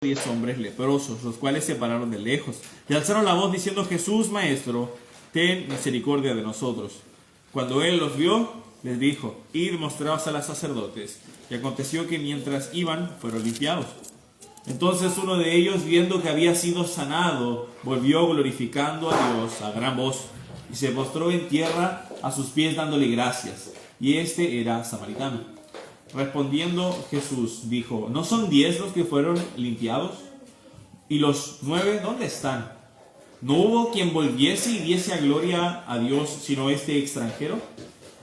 10 hombres leprosos, los cuales se pararon de lejos y alzaron la voz diciendo: Jesús, Maestro, ten misericordia de nosotros. Cuando él los vio, les dijo: id, mostraos a los sacerdotes. Y aconteció que mientras iban, fueron limpiados. Entonces uno de ellos, viendo que había sido sanado, volvió glorificando a Dios a gran voz, y se postró en tierra a sus pies dándole gracias. Y este era samaritano. Respondiendo Jesús dijo: ¿no son 10 los que fueron limpiados? ¿Y los 9 dónde están? ¿No hubo quien volviese y diese a gloria a Dios sino este extranjero?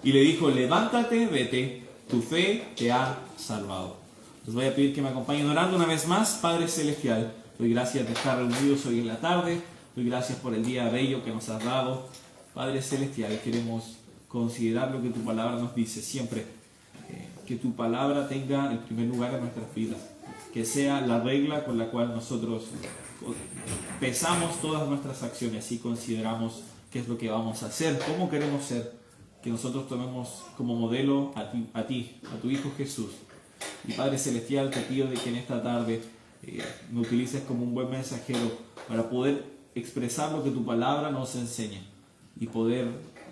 Y le dijo: levántate, vete, tu fe te ha salvado. Les voy a pedir que me acompañen orando una vez más. Padre Celestial, doy gracias de estar reunidos hoy en la tarde. Doy gracias por el día bello que nos has dado. Padre Celestial, queremos considerar lo que tu palabra nos dice siempre. Que tu palabra tenga el primer lugar en nuestras vidas, que sea la regla con la cual nosotros pesamos todas nuestras acciones y consideramos qué es lo que vamos a hacer, cómo queremos ser, que nosotros tomemos como modelo a tu Hijo Jesús. Y Padre Celestial, te pido de que en esta tarde me utilices como un buen mensajero para poder expresar lo que tu palabra nos enseña y poder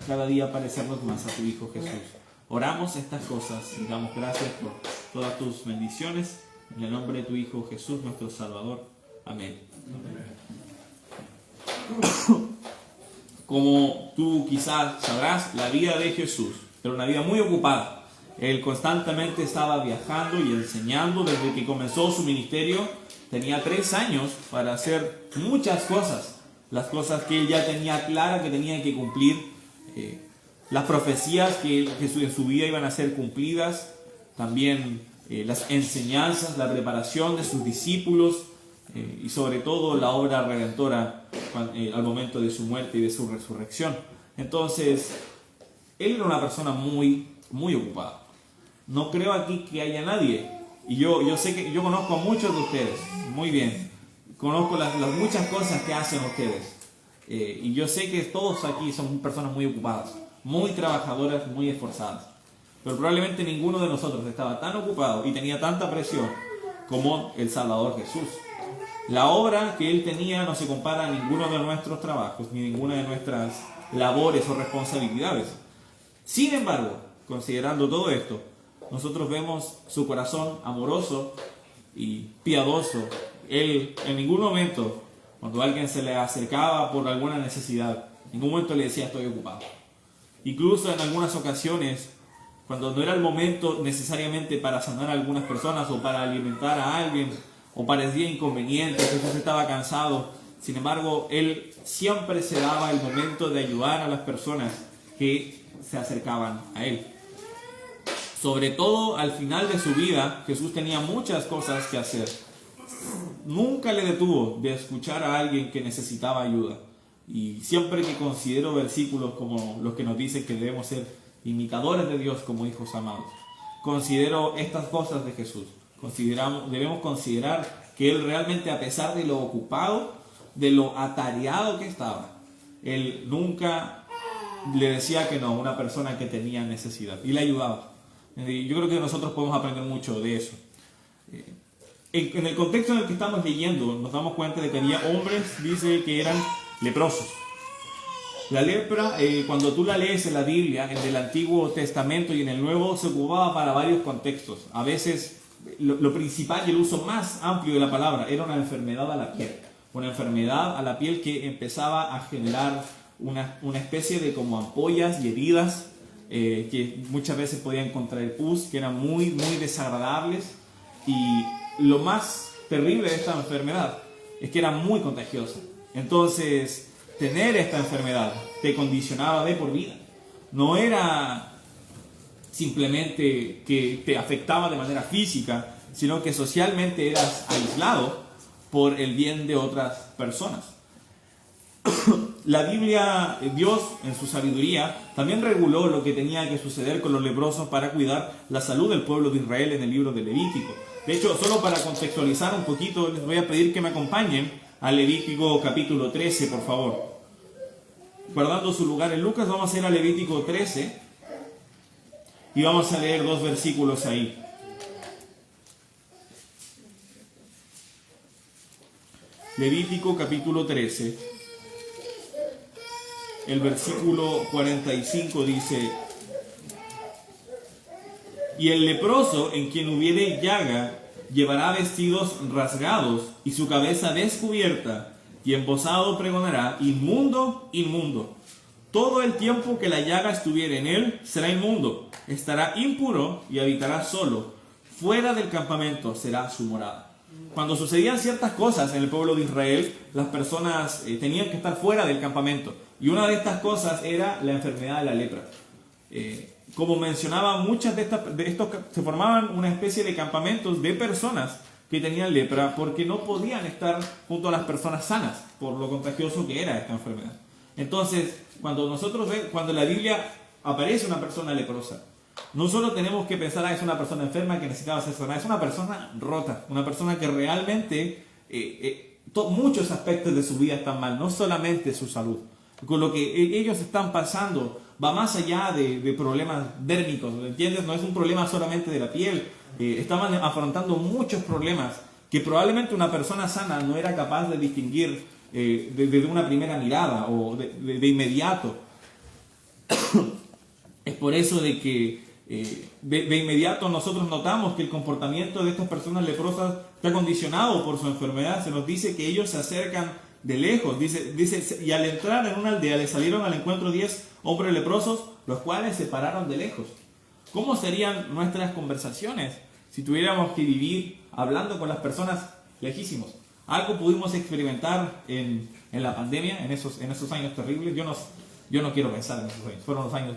cada día parecernos más a tu Hijo Jesús. Oramos estas cosas y damos gracias por todas tus bendiciones. En el nombre de tu Hijo Jesús, nuestro Salvador. Amén. Como tú quizás sabrás, la vida de Jesús era una vida muy ocupada. Él constantemente estaba viajando y enseñando desde que comenzó su ministerio. Tenía 3 años para hacer muchas cosas. Las cosas que él ya tenía claras que tenía que cumplir. Las profecías que en su vida iban a ser cumplidas, también las enseñanzas, la preparación de sus discípulos y sobre todo la obra redentora al momento de su muerte y de su resurrección. Entonces, él era una persona muy, muy ocupada. No creo aquí que haya nadie, y yo sé que yo conozco a muchos de ustedes, muy bien, conozco las muchas cosas que hacen ustedes, y yo sé que todos aquí son personas muy ocupadas, muy trabajadoras, muy esforzadas. Pero probablemente ninguno de nosotros estaba tan ocupado y tenía tanta presión como el Salvador Jesús. La obra que él tenía no se compara a ninguno de nuestros trabajos, ni ninguna de nuestras labores o responsabilidades. Sin embargo, considerando todo esto, nosotros vemos su corazón amoroso y piadoso. Él en ningún momento, cuando alguien se le acercaba por alguna necesidad, en ningún momento le decía: estoy ocupado. Incluso en algunas ocasiones, cuando no era el momento necesariamente para sanar a algunas personas o para alimentar a alguien, o parecía inconveniente, Jesús estaba cansado, sin embargo, él siempre se daba el momento de ayudar a las personas que se acercaban a él. Sobre todo al final de su vida, Jesús tenía muchas cosas que hacer. Nunca le detuvo de escuchar a alguien que necesitaba ayuda. Y siempre que considero versículos como los que nos dicen que debemos ser imitadores de Dios como hijos amados, considero estas cosas de Jesús. Debemos considerar que Él realmente, a pesar de lo ocupado, de lo atareado que estaba, Él nunca le decía que no a una persona que tenía necesidad y le ayudaba. Yo creo que nosotros podemos aprender mucho de eso. En el contexto en el que estamos leyendo, nos damos cuenta de que había hombres, dice, que eran leprosos. La lepra, cuando tú la lees en la Biblia, en el Antiguo Testamento y en el Nuevo, se ocupaba para varios contextos. A veces, lo principal y el uso más amplio de la palabra era una enfermedad a la piel. Una enfermedad a la piel que empezaba a generar una especie de como ampollas y heridas que muchas veces podían contraer pus, que eran muy, muy desagradables. Y lo más terrible de esta enfermedad es que era muy contagiosa. Entonces, tener esta enfermedad te condicionaba de por vida. No era simplemente que te afectaba de manera física, sino que socialmente eras aislado por el bien de otras personas. La Biblia, Dios en su sabiduría, también reguló lo que tenía que suceder con los leprosos para cuidar la salud del pueblo de Israel en el libro de Levítico. De hecho, solo para contextualizar un poquito, les voy a pedir que me acompañen a Levítico capítulo 13, por favor. Guardando su lugar en Lucas, vamos a ir a Levítico 13 y vamos a leer 2 versículos ahí. Levítico capítulo 13, el versículo 45 dice: y el leproso en quien hubiere llaga llevará vestidos rasgados y su cabeza descubierta, y embozado pregonará: inmundo, inmundo. Todo el tiempo que la llaga estuviere en él será inmundo, estará impuro y habitará solo. Fuera del campamento será su morada. Cuando sucedían ciertas cosas en el pueblo de Israel, las personas tenían que estar fuera del campamento. Y una de estas cosas era la enfermedad de la lepra. Como mencionaba, muchas de estos se formaban una especie de campamentos de personas que tenían lepra porque no podían estar junto a las personas sanas por lo contagioso que era esta enfermedad. Entonces, cuando en la Biblia aparece una persona leprosa, no solo tenemos que pensar es una persona enferma que necesitaba ser sanada, es una persona rota, una persona que realmente muchos aspectos de su vida están mal, no solamente su salud. Con lo que ellos están pasando va más allá de problemas dérmicos, ¿entiendes? No es un problema solamente de la piel. Estaban afrontando muchos problemas que probablemente una persona sana no era capaz de distinguir desde una primera mirada o de inmediato. Es por eso de que de inmediato nosotros notamos que el comportamiento de estas personas leprosas está condicionado por su enfermedad. Se nos dice que ellos se acercan de lejos. Dice, y al entrar en una aldea le salieron al encuentro 10 hombres leprosos, los cuales se pararon de lejos. ¿Cómo serían nuestras conversaciones si tuviéramos que vivir hablando con las personas lejísimos? Algo pudimos experimentar en la pandemia, en esos años terribles. Yo no quiero pensar en esos años. Fueron unos años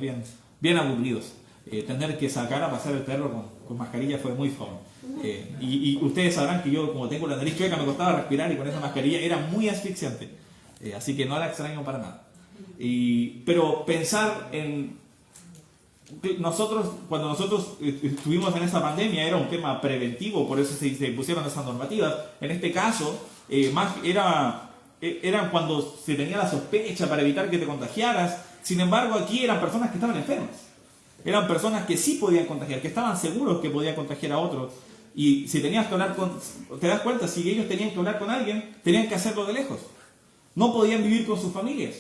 bien aburridos. Tener que sacar a pasear el perro con mascarilla fue muy fome. Y ustedes sabrán que yo, como tengo la nariz chueca, me costaba respirar y con esa mascarilla era muy asfixiante. Así que no la extraño para nada. Pero pensar en... Cuando nosotros estuvimos en esta pandemia era un tema preventivo, por eso se pusieron esas normativas. En este caso, eran cuando se tenía la sospecha para evitar que te contagiaras. Sin embargo, aquí eran personas que estaban enfermas. Eran personas que sí podían contagiar, que estaban seguros que podían contagiar a otros. Y si tenías que hablar te das cuenta, si ellos tenían que hablar con alguien, tenían que hacerlo de lejos. No podían vivir con sus familias.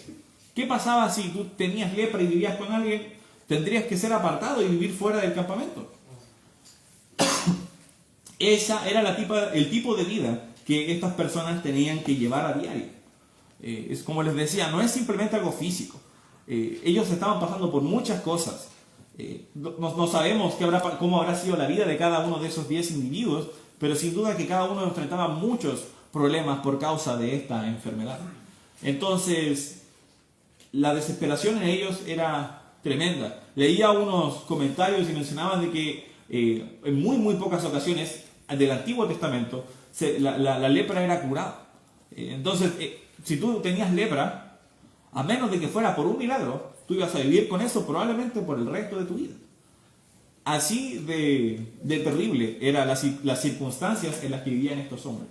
¿Qué pasaba si tú tenías lepra y vivías con alguien? Tendrías que ser apartado y vivir fuera del campamento. Esa era el tipo de vida que estas personas tenían que llevar a diario. Es como les decía, no es simplemente algo físico. Ellos estaban pasando por muchas cosas. No sabemos cómo habrá sido la vida de cada uno de esos 10 individuos, pero sin duda que cada uno enfrentaba muchos problemas por causa de esta enfermedad. Entonces, la desesperación en ellos era tremenda. Leía unos comentarios y mencionaban de que en muy pocas ocasiones del Antiguo Testamento la lepra era curada. Entonces, si tú tenías lepra, a menos de que fuera por un milagro, tú ibas a vivir con eso probablemente por el resto de tu vida. Así de terrible eran las circunstancias en las que vivían estos hombres.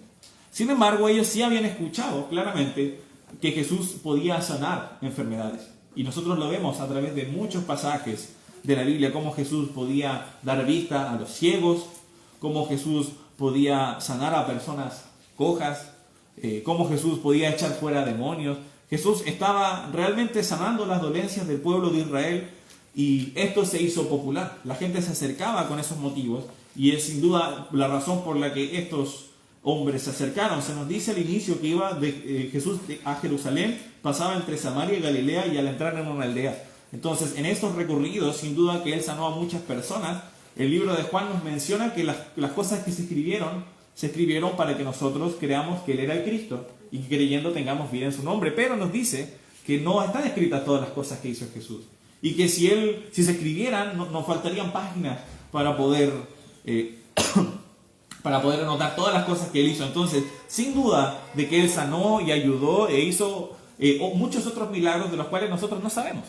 Sin embargo, ellos sí habían escuchado claramente que Jesús podía sanar enfermedades. Y nosotros lo vemos a través de muchos pasajes de la Biblia, cómo Jesús podía dar vista a los ciegos, cómo Jesús podía sanar a personas cojas, cómo Jesús podía echar fuera demonios. Jesús estaba realmente sanando las dolencias del pueblo de Israel y esto se hizo popular. La gente se acercaba con esos motivos y es sin duda la razón por la que estos hombres se acercaron. Se nos dice al inicio que iba Jesús a Jerusalén, pasaba entre Samaria y Galilea y al entrar en una aldea. Entonces, en estos recorridos, sin duda que Él sanó a muchas personas. El libro de Juan nos menciona que las cosas que se escribieron para que nosotros creamos que Él era el Cristo y que creyendo tengamos vida en su nombre. Pero nos dice que no están escritas todas las cosas que hizo Jesús. Y que si se escribieran, nos faltarían páginas para poder anotar todas las cosas que Él hizo. Entonces, sin duda de que Él sanó y ayudó e hizo muchos otros milagros de los cuales nosotros no sabemos.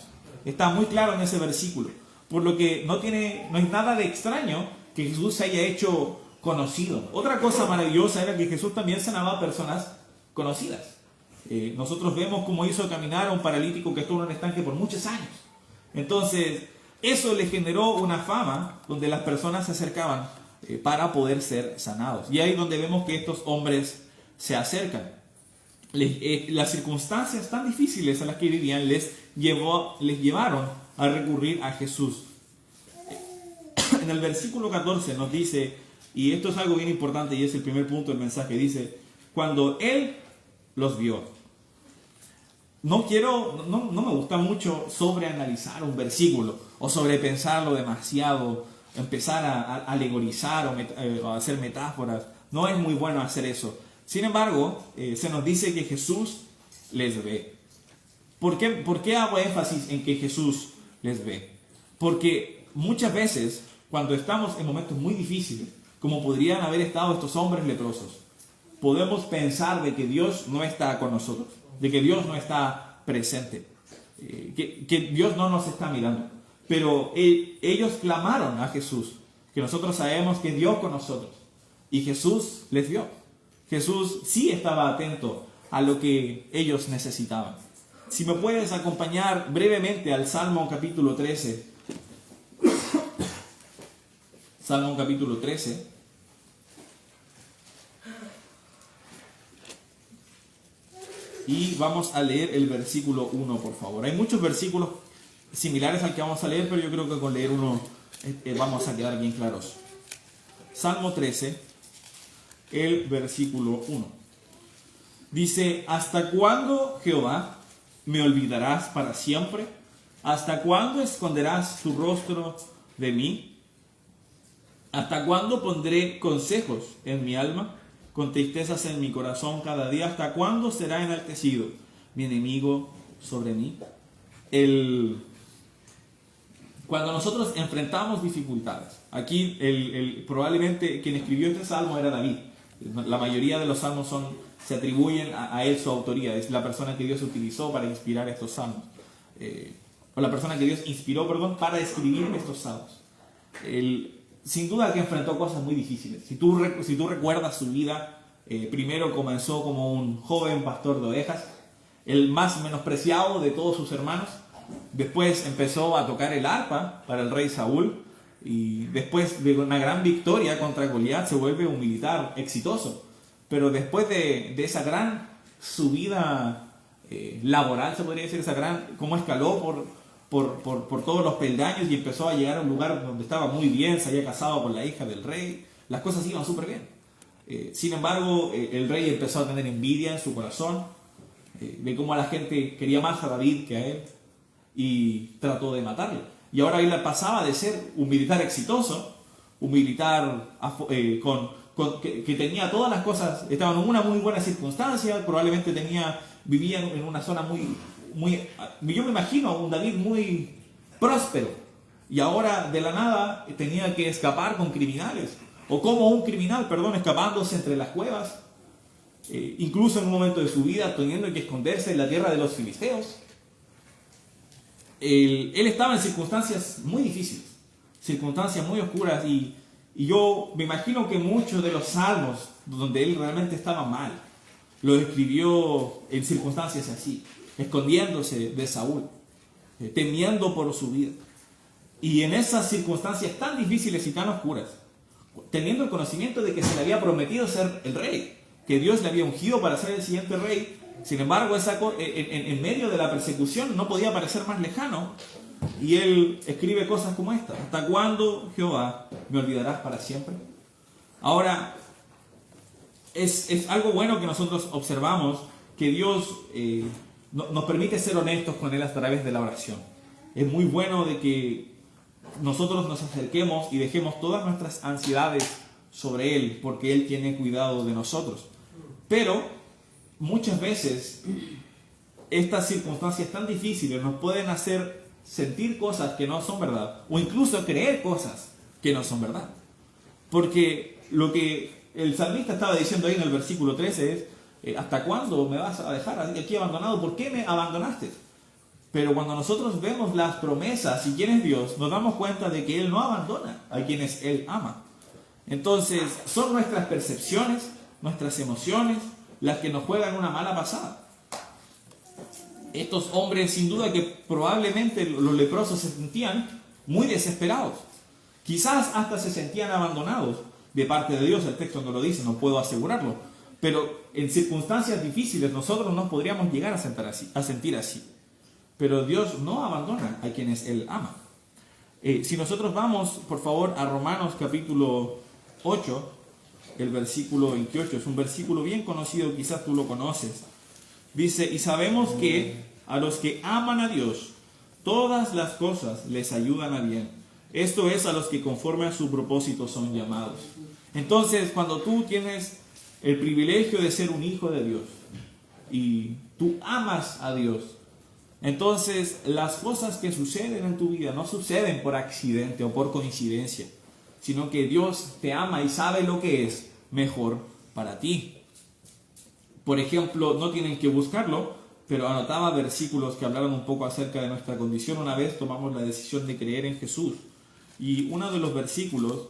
Está muy claro en ese versículo. Por lo que no es nada de extraño que Jesús se haya hecho conocido. Otra cosa maravillosa era que Jesús también sanaba a personas conocidas. Nosotros vemos cómo hizo caminar a un paralítico que estuvo en un estanque por muchos años. Entonces, eso le generó una fama donde las personas se acercaban para poder ser sanados. Y ahí es donde vemos que estos hombres se acercan. las circunstancias tan difíciles a las que vivían les llevaron a recurrir a Jesús. En el versículo 14 nos dice, y esto es algo bien importante y es el primer punto del mensaje, dice, cuando Él los vio. No me gusta mucho sobreanalizar un versículo o sobrepensarlo demasiado, empezar a alegorizar o a hacer metáforas. No es muy bueno hacer eso. Sin embargo, se nos dice que Jesús les ve. ¿Por qué hago énfasis en que Jesús les ve? Porque muchas veces, cuando estamos en momentos muy difíciles, como podrían haber estado estos hombres leprosos, podemos pensar de que Dios no está con nosotros, de que Dios no está presente, que Dios no nos está mirando. Pero ellos clamaron a Jesús, que nosotros sabemos que Dios con nosotros, y Jesús les vio. Jesús sí estaba atento a lo que ellos necesitaban. Si me puedes acompañar brevemente al Salmo capítulo 13. Salmo capítulo 13. Y vamos a leer el versículo 1, por favor. Hay muchos versículos similares al que vamos a leer, pero yo creo que con leer uno vamos a quedar bien claros. Salmo 13, el versículo 1. Dice, ¿hasta cuándo, Jehová, me olvidarás para siempre? ¿Hasta cuándo esconderás tu rostro de mí? ¿Hasta cuándo pondré consejos en mi alma, con tristezas en mi corazón cada día? ¿Hasta cuándo será enaltecido mi enemigo sobre mí? Cuando nosotros enfrentamos dificultades, aquí probablemente quien escribió este salmo era David. La mayoría de los salmos se atribuyen a él su autoría. Es la persona que Dios utilizó para inspirar estos salmos. O la persona que Dios inspiró, para escribir estos salmos. Sin duda que enfrentó cosas muy difíciles. Si tú recuerdas su vida, primero comenzó como un joven pastor de ovejas, el más menospreciado de todos sus hermanos. Después empezó a tocar el arpa para el rey Saúl, y después de una gran victoria contra Goliat se vuelve un militar exitoso. Pero después de esa gran subida laboral, se podría decir, cómo escaló por todos los peldaños y empezó a llegar a un lugar donde estaba muy bien, se había casado con la hija del rey, las cosas iban súper bien. Sin embargo, el rey empezó a tener envidia en su corazón, de cómo la gente quería más a David que a él, y trató de matarlo. Y ahora él pasaba de ser un militar exitoso, un militar que tenía todas las cosas, estaba en una muy buena circunstancia, probablemente vivía en una zona yo me imagino un David muy próspero, y ahora de la nada tenía que escapar con criminales, o como un criminal, escapándose entre las cuevas, incluso en un momento de su vida teniendo que esconderse en la tierra de los filisteos. Él estaba en circunstancias muy difíciles, circunstancias muy oscuras, y yo me imagino que muchos de los salmos donde él realmente estaba mal, lo escribió en circunstancias así, escondiéndose de Saúl, temiendo por su vida. Y en esas circunstancias tan difíciles y tan oscuras, teniendo el conocimiento de que se le había prometido ser el rey, que Dios le había ungido para ser el siguiente rey, sin embargo, en medio de la persecución no podía parecer más lejano. Y él escribe cosas como esta: ¿hasta cuándo, Jehová, me olvidarás para siempre? Ahora, es algo bueno que nosotros observamos, que Dios nos permite ser honestos con Él a través de la oración. Es muy bueno de que nosotros nos acerquemos y dejemos todas nuestras ansiedades sobre Él, porque Él tiene cuidado de nosotros. Pero muchas veces estas circunstancias tan difíciles nos pueden hacer sentir cosas que no son verdad, o incluso creer cosas que no son verdad. Porque lo que el salmista estaba diciendo ahí en el versículo 13 es: ¿hasta cuándo me vas a dejar aquí abandonado? ¿Por qué me abandonaste? Pero cuando nosotros vemos las promesas y quién es Dios, nos damos cuenta de que Él no abandona a quienes Él ama. Entonces, son nuestras percepciones, nuestras emociones, las que nos juegan una mala pasada. Estos hombres, sin duda que probablemente los leprosos se sentían muy desesperados. Quizás hasta se sentían abandonados de parte de Dios. El texto no lo dice, no puedo asegurarlo. Pero en circunstancias difíciles nosotros no podríamos llegar a sentir así. Pero Dios no abandona a quienes Él ama. Si nosotros vamos, por favor, a Romanos capítulo 8, el versículo 28, es un versículo bien conocido, quizás tú lo conoces. Dice, y sabemos que a los que aman a Dios, todas las cosas les ayudan a bien. Esto es a los que conforme a su propósito son llamados. Entonces, cuando tú tienes el privilegio de ser un hijo de Dios y tú amas a Dios, entonces las cosas que suceden en tu vida no suceden por accidente o por coincidencia, sino que Dios te ama y sabe lo que es mejor para ti. Por ejemplo, no tienen que buscarlo, pero anotaba versículos que hablaban un poco acerca de nuestra condición. Una vez tomamos la decisión de creer en Jesús, y uno de los versículos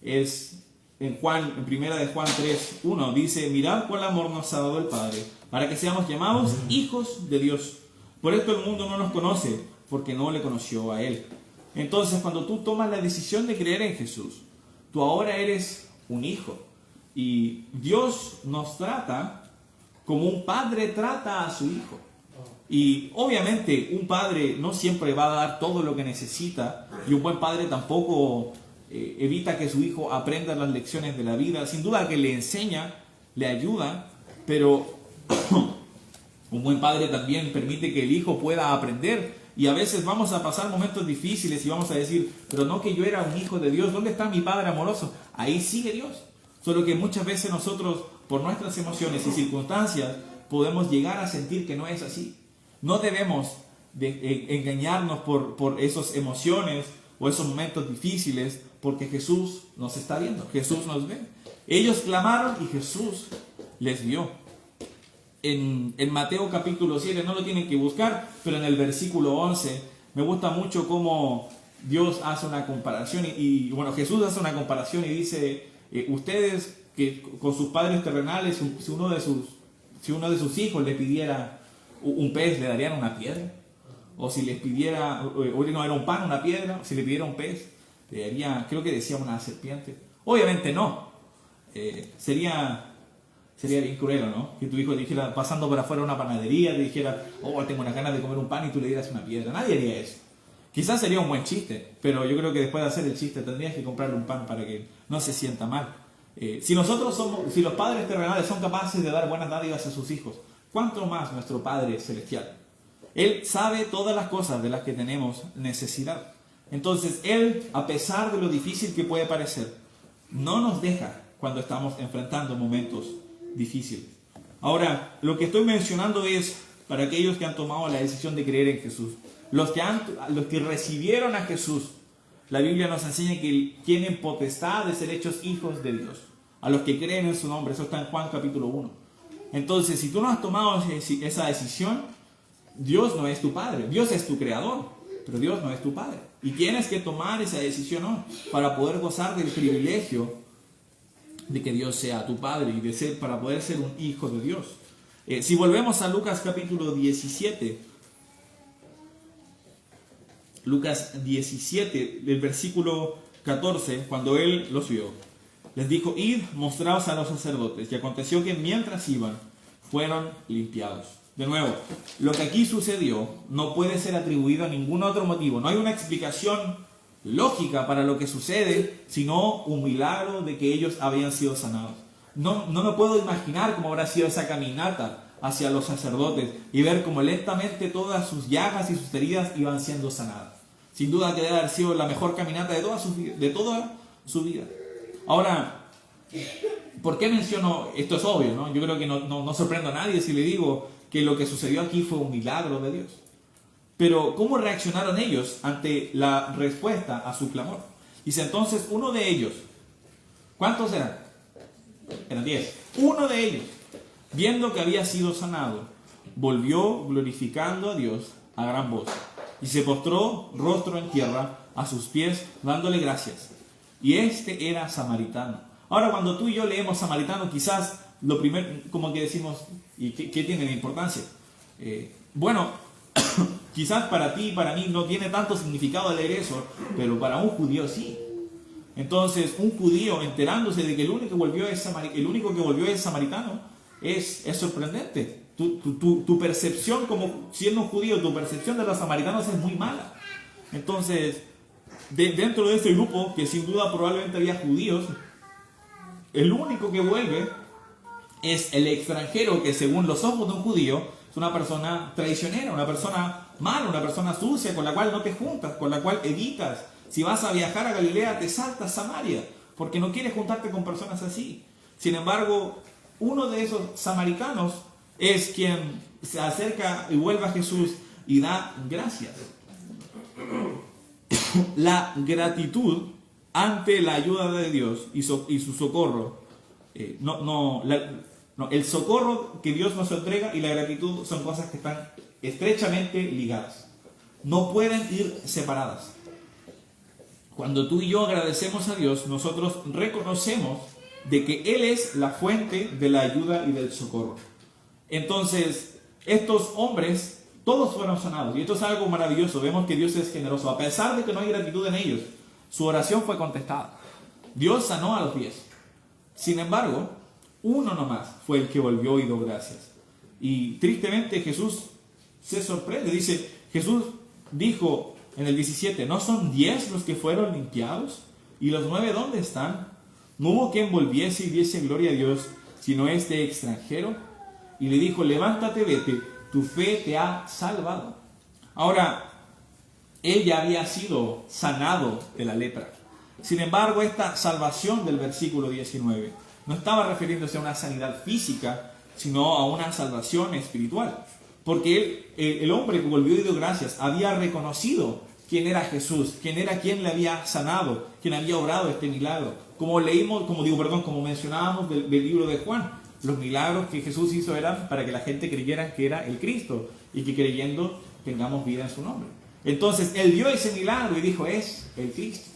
es en primera de Juan 3:1, dice, mirad cuál amor nos ha dado el Padre, para que seamos llamados hijos de Dios. Por esto el mundo no nos conoce, porque no le conoció a Él. Entonces, cuando tú tomas la decisión de creer en Jesús, tú ahora eres un hijo. Y Dios nos trata como un padre trata a su hijo. Y obviamente un padre no siempre va a dar todo lo que necesita, y un buen padre tampoco evita que su hijo aprenda las lecciones de la vida. Sin duda que le enseña, le ayuda, pero un buen padre también permite que el hijo pueda aprender. Y a veces vamos a pasar momentos difíciles y vamos a decir, pero no, que yo era un hijo de Dios, ¿dónde está mi Padre amoroso? Ahí sigue Dios. Solo que muchas veces nosotros, por nuestras emociones y circunstancias, podemos llegar a sentir que no es así. No debemos engañarnos por esas emociones o esos momentos difíciles, porque Jesús nos está viendo, Jesús nos ve. Ellos clamaron y Jesús les vio. En Mateo capítulo 7, no lo tienen que buscar, pero en el versículo 11, me gusta mucho cómo Dios hace una comparación, bueno, Jesús hace una comparación y dice, ustedes que con sus padres terrenales, si uno de sus hijos le pidiera un pez, ¿le darían una piedra? O si les pidiera, no era un pan, una piedra, si le pidiera un pez, le daría, creo que decía, una serpiente. Obviamente no. Sería bien cruel, ¿no? Que tu hijo dijera, pasando por afuera de una panadería, te dijera, oh, tengo unas ganas de comer un pan, y tú le dieras una piedra. Nadie haría eso. Quizás sería un buen chiste, pero yo creo que después de hacer el chiste tendrías que comprarle un pan para que no se sienta mal. Si los padres terrenales son capaces de dar buenas dádivas a sus hijos, ¿cuánto más nuestro Padre Celestial? Él sabe todas las cosas de las que tenemos necesidad. Entonces, Él, a pesar de lo difícil que puede parecer, no nos deja cuando estamos enfrentando momentos difíciles. Ahora, lo que estoy mencionando es para aquellos que han tomado la decisión de creer en Jesús. Los que recibieron a Jesús, la Biblia nos enseña que tienen potestad de ser hechos hijos de Dios. A los que creen en su nombre, eso está en Juan capítulo 1. Entonces, si tú no has tomado esa decisión, Dios no es tu Padre. Dios es tu Creador, pero Dios no es tu Padre. Y tienes que tomar esa decisión hoy para poder gozar del privilegio de que Dios sea tu Padre y para poder ser un hijo de Dios. Si volvemos a Lucas capítulo 17, Lucas 17, del versículo 14, cuando Él los vio, les dijo, id, mostraos a los sacerdotes. Y aconteció que mientras iban, fueron limpiados. De nuevo, lo que aquí sucedió no puede ser atribuido a ningún otro motivo. No hay una explicación lógica para lo que sucede, sino un milagro de que ellos habían sido sanados. No me puedo imaginar cómo habrá sido esa caminata hacia los sacerdotes y ver cómo lentamente todas sus llagas y sus heridas iban siendo sanadas. Sin duda que debe haber sido la mejor caminata de toda su vida. Ahora, ¿por qué menciono? Esto es obvio, ¿no? Yo creo que no sorprendo a nadie si le digo que lo que sucedió aquí fue un milagro de Dios. Pero, ¿cómo reaccionaron ellos ante la respuesta a su clamor? Dice entonces, uno de ellos, ¿cuántos eran? Eran 10. Uno de ellos, viendo que había sido sanado, volvió glorificando a Dios a gran voz, y se postró rostro en tierra a sus pies, dándole gracias. Y este era samaritano. Ahora, cuando tú y yo leemos samaritano, quizás lo primero, como que decimos, ¿y qué tiene de importancia? Bueno, quizás para ti y para mí no tiene tanto significado leer eso, pero para un judío sí. Entonces, un judío enterándose de que el único que volvió es samaritano, es sorprendente. Tu percepción como siendo judío, tu percepción de los samaritanos es muy mala. Entonces, dentro de este grupo, que sin duda probablemente había judíos, el único que vuelve es el extranjero, que según los ojos de un judío es una persona traicionera, una persona mala, una persona sucia, con la cual no te juntas, con la cual evitas. Si vas a viajar a Galilea, te saltas Samaria, porque no quieres juntarte con personas así. Sin embargo, uno de esos samaritanos es quien se acerca y vuelve a Jesús y da gracias. La gratitud ante la ayuda de Dios y su socorro. El socorro que Dios nos entrega y la gratitud son cosas que están estrechamente ligadas. No pueden ir separadas. Cuando tú y yo agradecemos a Dios, nosotros reconocemos de que Él es la fuente de la ayuda y del socorro. Entonces, estos hombres todos fueron sanados. Y esto es algo maravilloso. Vemos que Dios es generoso. A pesar de que no hay gratitud en ellos, su oración fue contestada. Dios sanó a los 10. Sin embargo, uno nomás fue el que volvió y dio gracias. Y tristemente Jesús se sorprende. Dice, Jesús dijo en el 17, ¿no son 10 los que fueron limpiados? ¿Y los 9 dónde están? No hubo quien volviese y diese gloria a Dios, sino este extranjero. Y le dijo, levántate, vete, tu fe te ha salvado. Ahora, él ya había sido sanado de la lepra. Sin embargo, esta salvación del versículo 19 no estaba refiriéndose a una sanidad física, sino a una salvación espiritual. Porque el hombre que volvió y dio gracias había reconocido quién era Jesús, quién era quien le había sanado, quien había obrado este milagro. Como mencionábamos del libro de Juan, los milagros que Jesús hizo eran para que la gente creyera que era el Cristo y que creyendo tengamos vida en su nombre. Entonces él vio ese milagro y dijo, es el Cristo.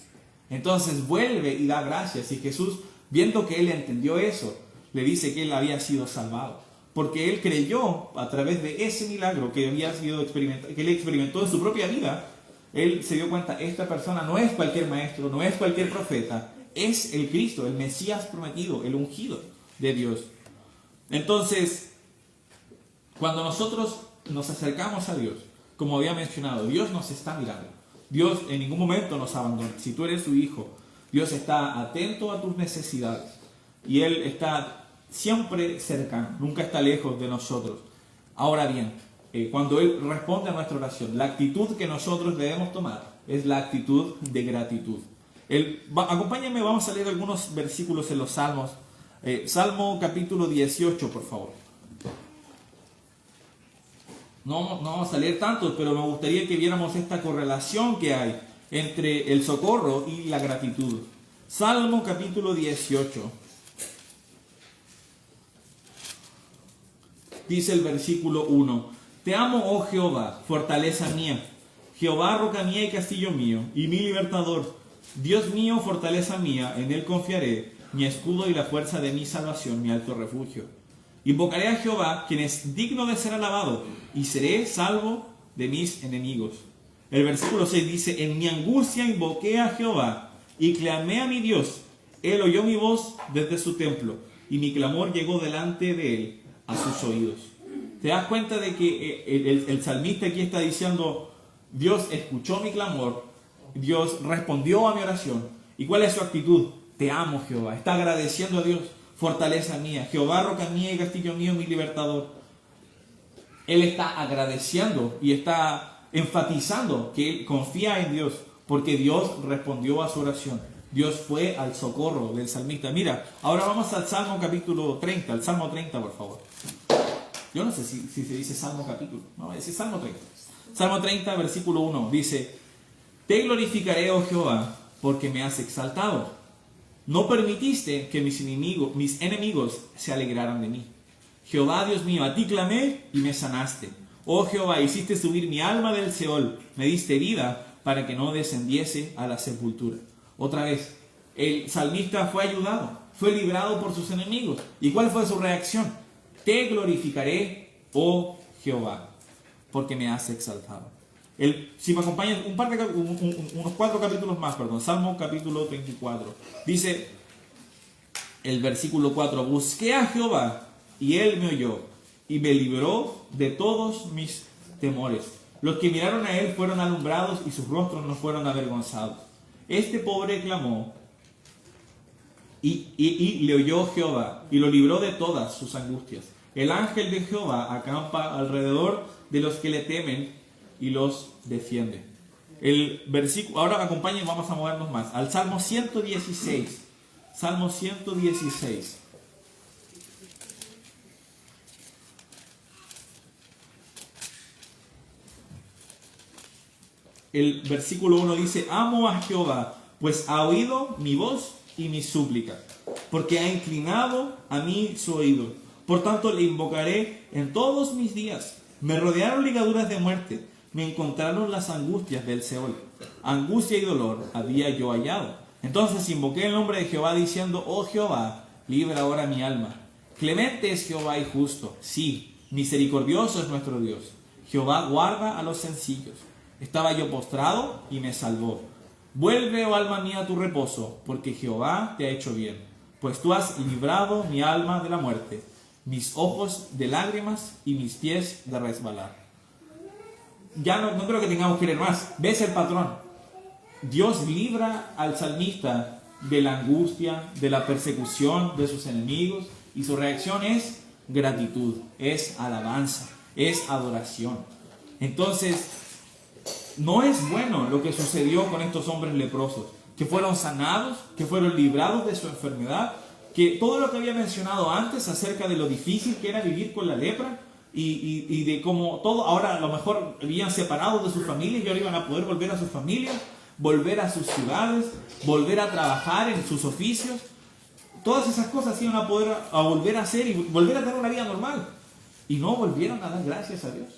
Entonces vuelve y da gracias, y Jesús, viendo que él entendió eso, le dice que él había sido salvado, porque él creyó a través de ese milagro que había sido que él experimentó en su propia vida. Él se dio cuenta, esta persona no es cualquier maestro, no es cualquier profeta, es el Cristo, el Mesías prometido, el ungido de Dios. Entonces, cuando nosotros nos acercamos a Dios, como había mencionado, Dios nos está mirando. Dios en ningún momento nos abandona. Si tú eres su hijo, Dios está atento a tus necesidades y Él está siempre cercano, nunca está lejos de nosotros. Ahora bien, cuando Él responde a nuestra oración, la actitud que nosotros debemos tomar es la actitud de gratitud. Acompáñenme, vamos a leer algunos versículos en los Salmos. Salmo capítulo 18, por favor. No vamos a leer tantos, pero me gustaría que viéramos esta correlación que hay entre el socorro y la gratitud. Salmo capítulo 18. Dice el versículo 1. Te amo, oh Jehová, fortaleza mía. Jehová, roca mía y castillo mío, y mi libertador. Dios mío, fortaleza mía, en él confiaré, mi escudo y la fuerza de mi salvación, mi alto refugio. Invocaré a Jehová, quien es digno de ser alabado, y seré salvo de mis enemigos. El versículo 6 dice, en mi angustia invoqué a Jehová, y clamé a mi Dios. Él oyó mi voz desde su templo, y mi clamor llegó delante de él a sus oídos. ¿Te das cuenta de que el salmista aquí está diciendo, Dios escuchó mi clamor, Dios respondió a mi oración? ¿Y cuál es su actitud? Te amo, Jehová. Está agradeciendo a Dios. Fortaleza mía, Jehová, roca mía y castillo mío, mi libertador. Él está agradeciendo y está enfatizando que él confía en Dios, porque Dios respondió a su oración. Dios fue al socorro del salmista. Mira, ahora vamos al Salmo capítulo 30, al Salmo 30, por favor. Yo no sé si se dice Salmo capítulo, no, es Salmo 30. Salmo 30, versículo 1, dice, te glorificaré, oh Jehová, porque me has exaltado. No permitiste que mis enemigos se alegraran de mí. Jehová, Dios mío, a ti clamé y me sanaste. Oh Jehová, hiciste subir mi alma del Seol, me diste vida para que no descendiese a la sepultura. Otra vez, el salmista fue ayudado, fue librado por sus enemigos. ¿Y cuál fue su reacción? Te glorificaré, oh Jehová, porque me has exaltado. Si me acompañan unos 4 capítulos más, Salmo capítulo 34. Dice el versículo 4, busqué a Jehová y Él me oyó y me libró de todos mis temores. Los que miraron a Él fueron alumbrados y sus rostros no fueron avergonzados. Este pobre clamó y le oyó Jehová y lo libró de todas sus angustias. El ángel de Jehová acampa alrededor de los que le temen y los defiende. El versículo, ahora acompáñenme, vamos a movernos más al Salmo 116. Salmo 116. El versículo 1 dice: amo a Jehová, pues ha oído mi voz y mi súplica, porque ha inclinado a mí su oído. Por tanto le invocaré en todos mis días. Me rodearon ligaduras de muerte, me encontraron las angustias del Seol. Angustia y dolor había yo hallado. Entonces invoqué el nombre de Jehová diciendo: oh Jehová, libra ahora mi alma. Clemente es Jehová y justo, sí, misericordioso es nuestro Dios. Jehová guarda a los sencillos. Estaba yo postrado y me salvó. Vuelve, oh alma mía, a tu reposo, porque Jehová te ha hecho bien. Pues tú has librado mi alma de la muerte, mis ojos de lágrimas y mis pies de resbalar. Ya no creo que tengamos que leer más. ¿Ves el patrón? Dios libra al salmista de la angustia, de la persecución de sus enemigos, y su reacción es gratitud, es alabanza, es adoración. Entonces, no es bueno lo que sucedió con estos hombres leprosos, que fueron sanados, que fueron librados de su enfermedad, que todo lo que había mencionado antes acerca de lo difícil que era vivir con la lepra, y de cómo todo, ahora a lo mejor habían separado de sus familias y ahora iban a poder volver a sus familias, volver a sus ciudades, volver a trabajar en sus oficios. Todas esas cosas iban a poder volver a hacer y volver a tener una vida normal. Y no volvieron a dar gracias a Dios.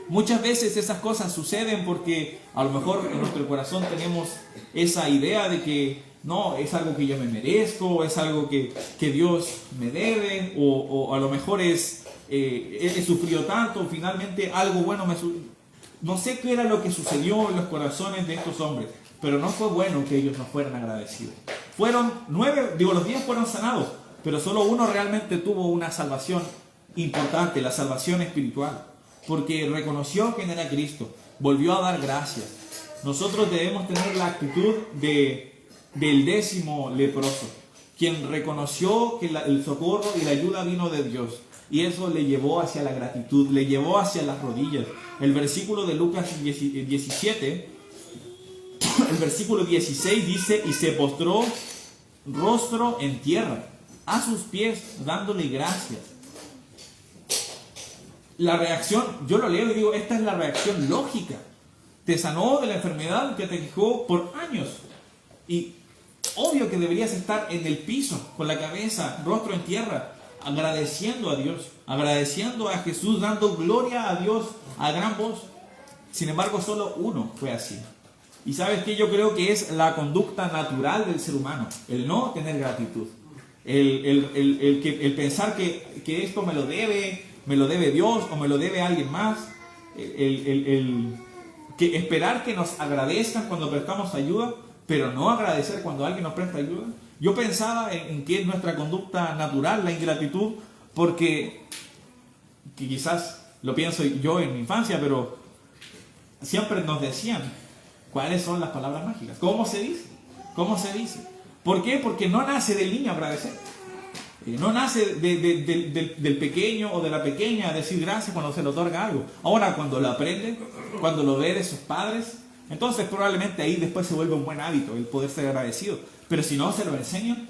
Muchas veces esas cosas suceden porque a lo mejor en nuestro corazón tenemos esa idea de que no, es algo que yo me merezco, es algo que Dios me debe, o a lo mejor he sufrido tanto, finalmente algo bueno me sucedió. No sé qué era lo que sucedió en los corazones de estos hombres, pero no fue bueno que ellos no fueran agradecidos. Fueron 9, los 10 fueron sanados, pero solo uno realmente tuvo una salvación importante, la salvación espiritual, porque reconoció quién era Cristo, volvió a dar gracias. Nosotros debemos tener la actitud del 10º leproso, quien reconoció que el socorro y la ayuda vino de Dios, y eso le llevó hacia la gratitud, le llevó hacia las rodillas. El versículo de Lucas 17, el versículo 16 dice: y se postró rostro en tierra, a sus pies, dándole gracias. La reacción, yo lo leo y digo, esta es la reacción lógica. Te sanó de la enfermedad que te quejó por años. Y obvio que deberías estar en el piso, con la cabeza, rostro en tierra, agradeciendo a Dios, agradeciendo a Jesús, dando gloria a Dios a gran voz. Sin embargo, solo uno fue así. Y ¿sabes qué? Yo creo que es la conducta natural del ser humano, el no tener gratitud. El pensar que esto me lo debe Dios o me lo debe alguien más. Que esperar que nos agradezcan cuando prestamos ayuda, pero no agradecer cuando alguien nos presta ayuda. Yo pensaba en que es nuestra conducta natural, la ingratitud, porque que quizás lo pienso yo en mi infancia, pero siempre nos decían cuáles son las palabras mágicas. ¿Cómo se dice? ¿Cómo se dice? ¿Por qué? Porque no nace del niño agradecer. No nace del pequeño o de la pequeña decir gracias cuando se le otorga algo. Ahora, cuando lo aprende, cuando lo ve de sus padres, entonces probablemente ahí después se vuelve un buen hábito el poder ser agradecido. Pero si no se lo enseñan,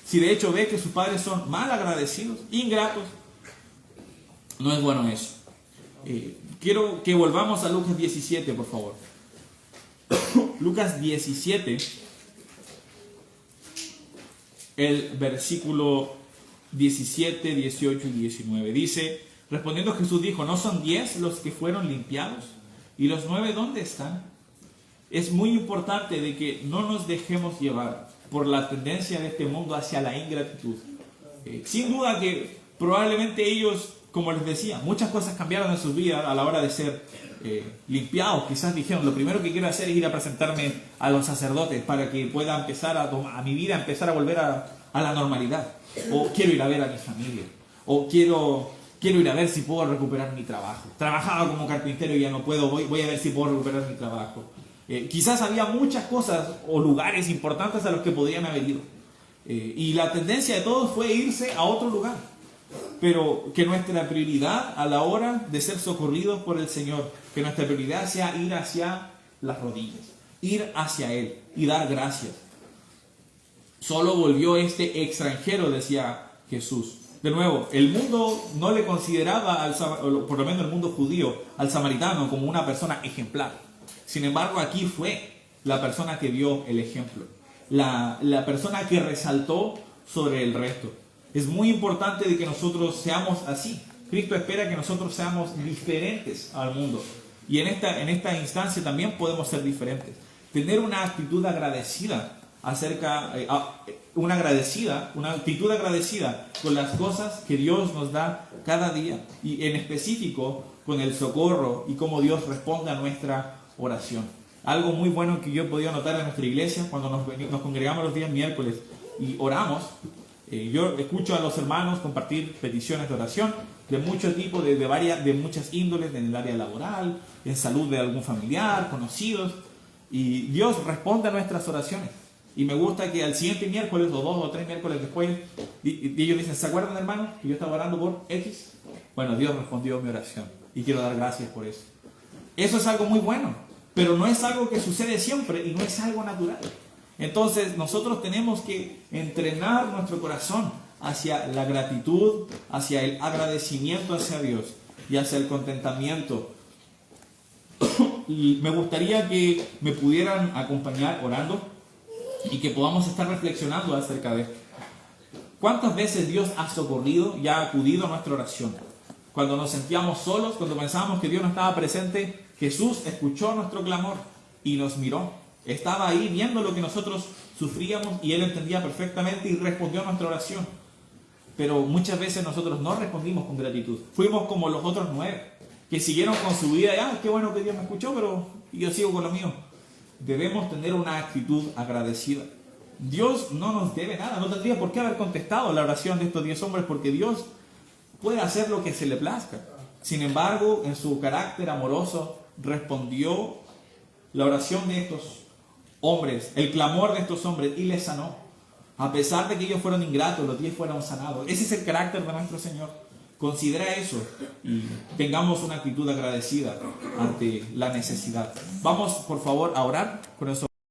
si de hecho ve que sus padres son mal agradecidos, ingratos, no es bueno eso. Quiero que volvamos a Lucas 17, por favor. Lucas 17, el versículo 17, 18 y 19. Dice: respondiendo Jesús dijo: ¿no son 10 los que fueron limpiados? ¿Y los 9 dónde están? Es muy importante de que no nos dejemos llevar por la tendencia de este mundo hacia la ingratitud. Sin duda que probablemente ellos, como les decía, muchas cosas cambiaron en sus vidas a la hora de ser limpiados. Quizás dijeron: lo primero que quiero hacer es ir a presentarme a los sacerdotes para que pueda empezar a mi vida empezar a volver a a la normalidad. O quiero ir a ver a mi familia. O quiero ir a ver si puedo recuperar mi trabajo. Trabajaba como carpintero y ya no puedo, voy a ver si puedo recuperar mi trabajo. Quizás había muchas cosas o lugares importantes a los que podrían haber ido. Y la tendencia de todos fue irse a otro lugar. Pero que nuestra prioridad a la hora de ser socorridos por el Señor, que nuestra prioridad sea ir hacia las rodillas, ir hacia Él y dar gracias. Solo volvió este extranjero, decía Jesús. De nuevo, el mundo no le consideraba, por lo menos el mundo judío, al samaritano como una persona ejemplar. Sin embargo, aquí fue la persona que dio el ejemplo, la persona que resaltó sobre el resto. Es muy importante de que nosotros seamos así. Cristo espera que nosotros seamos diferentes al mundo. Y en esta instancia también podemos ser diferentes. Tener una actitud agradecida una actitud agradecida con las cosas que Dios nos da cada día. Y en específico con el socorro y cómo Dios responde a nuestra oración. Algo muy bueno que yo he podido notar en nuestra iglesia cuando nos congregamos los días miércoles y oramos. Yo escucho a los hermanos compartir peticiones de oración de mucho tipo, de muchas índoles, en el área laboral, en salud de algún familiar, conocidos, y Dios responde a nuestras oraciones. Y me gusta que al siguiente miércoles, o 2 o 3 miércoles después, y ellos dicen, ¿se acuerdan, hermano, que yo estaba orando por X? Bueno, Dios respondió mi oración y quiero dar gracias por eso. Eso es algo muy bueno, pero no es algo que sucede siempre y no es algo natural. Entonces nosotros tenemos que entrenar nuestro corazón hacia la gratitud, hacia el agradecimiento hacia Dios y hacia el contentamiento. Y me gustaría que me pudieran acompañar orando y que podamos estar reflexionando acerca de cuántas veces Dios ha socorrido y ha acudido a nuestra oración. Cuando nos sentíamos solos, cuando pensábamos que Dios no estaba presente, Jesús escuchó nuestro clamor y nos miró. Estaba ahí viendo lo que nosotros sufríamos y Él entendía perfectamente y respondió a nuestra oración. Pero muchas veces nosotros no respondimos con gratitud. Fuimos como los otros 9, que siguieron con su vida y qué bueno que Dios me escuchó, pero yo sigo con lo mío. Debemos tener una actitud agradecida. Dios no nos debe nada, no tendría por qué haber contestado la oración de estos 10 hombres, porque Dios puede hacer lo que se le plazca. Sin embargo, en su carácter amoroso, respondió la oración de estos hombres, el clamor de estos hombres, y les sanó. A pesar de que ellos fueron ingratos, los 10 fueron sanados. Ese es el carácter de nuestro Señor. Considera eso y tengamos una actitud agradecida ante la necesidad. Vamos, por favor, a orar con eso.